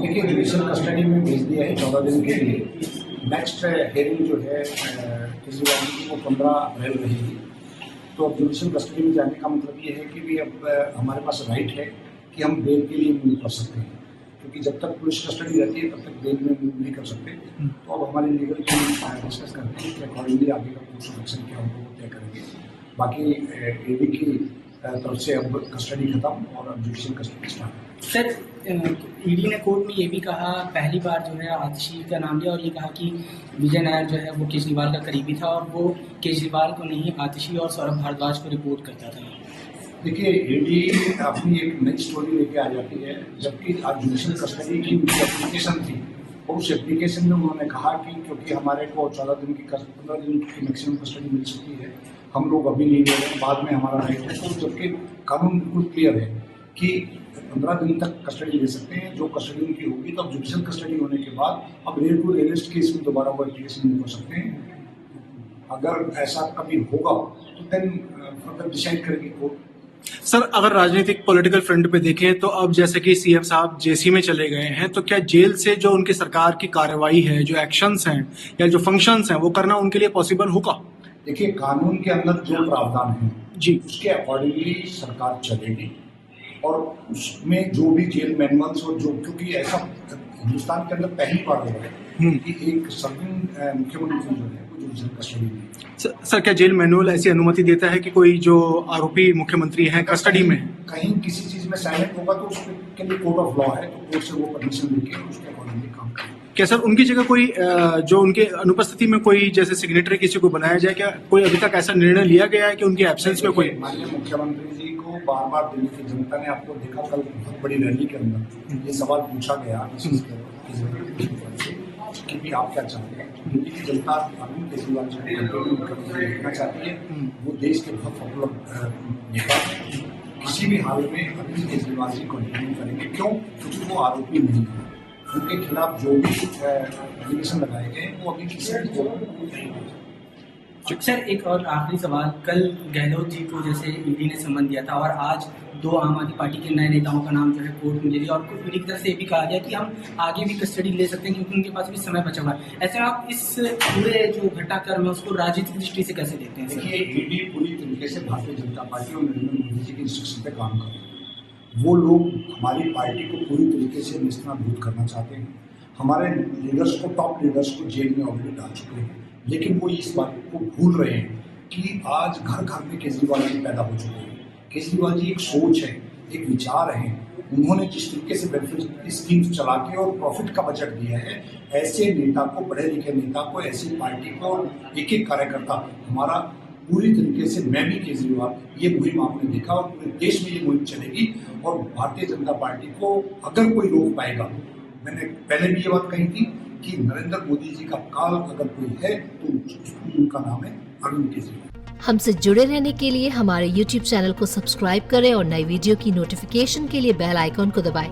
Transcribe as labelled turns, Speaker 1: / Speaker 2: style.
Speaker 1: देखिए, judicial custody में भेज दिया है 14 दिन के लिए। नेक्स्ट हियरिंग जो है केजरीवाल की वो 15 अप्रैल रहेगी। तो अब जुडिशियल कस्टडी में जाने का मतलब ये है कि भी अब हमारे पास राइट है कि हम बेल के लिए मूव कर सकते हैं, क्योंकि जब तक पुलिस कस्टडी रहती है तब तक बेल में मूव नहीं कर सकते। तो अब हमारे लीगल टीम डिस्कस करते हैं कि अकॉर्डिंगली आगे का कोर्स ऑफ एक्शन क्या होगा वो तय करेंगे। बाकी एडी की तरफ से अब कस्टडी खत्म और अब judicial custody start.
Speaker 2: Sir, ED ने कोर्ट में ये भी कहा, पहली बार जो है आतिशी का नाम लिया और ये कहा कि विजय नायर जो है वो केजरीवाल का करीबी था और वो केजरीवाल को नहीं आतिशी और सौरभ भारद्वाज को रिपोर्ट करता था।
Speaker 1: देखिए, ईडी अपनी एक नई स्टोरी लेके आ जाती है, जबकि आज जुडिशियल कस्टडी की उनकी एप्लीकेशन थी और उस एप्लीकेशन में उन्होंने कहा कि क्योंकि हमारे को 15 दिन की मैक्सिमम कस्टडी मिल सकती है, हम लोग अभी नहीं ले रहे, बाद में हमारा राइट है। तो जबकि कानून बिल्कुल क्लियर है कि 15 दिन तक कस्टडी ले सकते हैं। जो कस्टडी उनकी होगी तो अब जुडिशियल कस्टडी होने के बाद अब रेड टू अरेस्ट केस में दोबारा वो एप्लीकेशन नहीं कर सकते हैं। अगर ऐसा कभी होगा तो देन फर्दर डिसाइड करेगी कोर्ट।
Speaker 3: सर, अगर राजनीतिक पॉलिटिकल फ्रंट पे देखें तो अब जैसे कि सीएम साहब जेसी में चले गए हैं, तो क्या जेल से जो उनकी सरकार की कार्रवाई है, जो एक्शंस हैं या जो फंक्शंस हैं, वो करना उनके लिए पॉसिबल होगा?
Speaker 1: देखिए, कानून के अंदर जो प्रावधान है
Speaker 3: जी,
Speaker 1: उसके अकॉर्डिंगली सरकार चलेगी और उसमें जो भी जेल मैनुअल्स और जो, क्योंकि ऐसा हिंदुस्तान के अंदर पहली बार हो रहा है कि एक सर्विंग मुख्यमंत्री जो है वो जुडिशियल कस्टडी में।
Speaker 3: सर, क्या जेल मैनुअल ऐसी अनुमति देता है कि कोई जो आरोपी मुख्यमंत्री हैं कस्टडी में
Speaker 1: कहीं किसी चीज में साइलेंट होगा तो उसके लिए कोर्ट ऑफ लॉ है, तो कोर्ट से वो परमिशन लेके उसके अकॉर्डिंगली काम करें।
Speaker 3: क्या सर उनकी जगह कोई जो उनके अनुपस्थिति में कोई जैसे सिग्नेटरी किसी को बनाया जाए? क्या कोई अभी तक ऐसा निर्णय लिया गया है कि उनकी एब्सेंस में कोई?
Speaker 1: माननीय मुख्यमंत्री जी को बार बार दिल्ली की जनता ने, आपको देखा कल बहुत बड़ी रैली के अंदर ये सवाल पूछा गया कि भी आप क्या चाहते हैं। दिल्ली की जनता अरविंद केजरीवाल जी को मुख्यमंत्री देखना चाहती है। वो देश के बहुत पॉपुलर नेता हैं। किसी भी हाल में अरविंद केजरीवाल जी कंटिन्यू करेंगे। क्यों? क्योंकि वो आरोपी नहीं है। उनके खिलाफ जो भी एलिगेशन लगाए गए वो अभी किसी को नहीं है।
Speaker 2: सर, एक और आखिरी सवाल, कल गहलोत जी को जैसे ईडी ने सम्मन दिया था और आज 2 आम आदमी पार्टी के नए नेताओं का नाम जो है कोर्ट में ले लिया और ईडी की तरफ से ये भी कहा गया कि हम आगे भी कस्टडी ले सकते हैं क्योंकि उनके पास भी समय बचा हुआ है। ऐसे आप इस पूरे जो घटनाक्रम है उसको राजनीतिक दृष्टि से कैसे देखते हैं?
Speaker 1: देखिए, ईडी पूरी तरीके से भारतीय जनता पार्टी और नरेंद्र मोदी जी की इंस्ट्रक्शन पे काम कर रहे हैं। वो लोग हमारी पार्टी को पूरी तरीके से नेस्तनाबूद करना चाहते हैं। हमारे लीडर्स को, टॉप लीडर्स को जेल में ऑलरेडी डाल चुके हैं, लेकिन वो इस बात को भूल रहे हैं कि आज घर घर में केजरीवाल जी पैदा हो चुके हैं। केजरीवाल जी एक सोच है, एक विचार है। उन्होंने जिस तरीके से बेनिफिट स्कीम्स चला के और प्रॉफिट का बजट दिया है, ऐसे नेता को, पढ़े लिखे नेता को, ऐसी पार्टी को, एक एक कार्यकर्ता, हमारा पूरी तरीके से, मैं भी केजरीवाल, ये मुहिम आपने देखा और पूरे देश में ये मुहिम चलेगी। और भारतीय जनता पार्टी को अगर कोई रोक पाएगा, मैंने पहले भी ये बात कही थी कि नरेंद्र मोदी जी का काल अगर कोई है तो उनका नाम है अरविंद केजरीवाल।
Speaker 4: हमसे जुड़े रहने के लिए हमारे YouTube चैनल को सब्सक्राइब करें और नई वीडियो की नोटिफिकेशन के लिए बेल आइकॉन को दबाएं।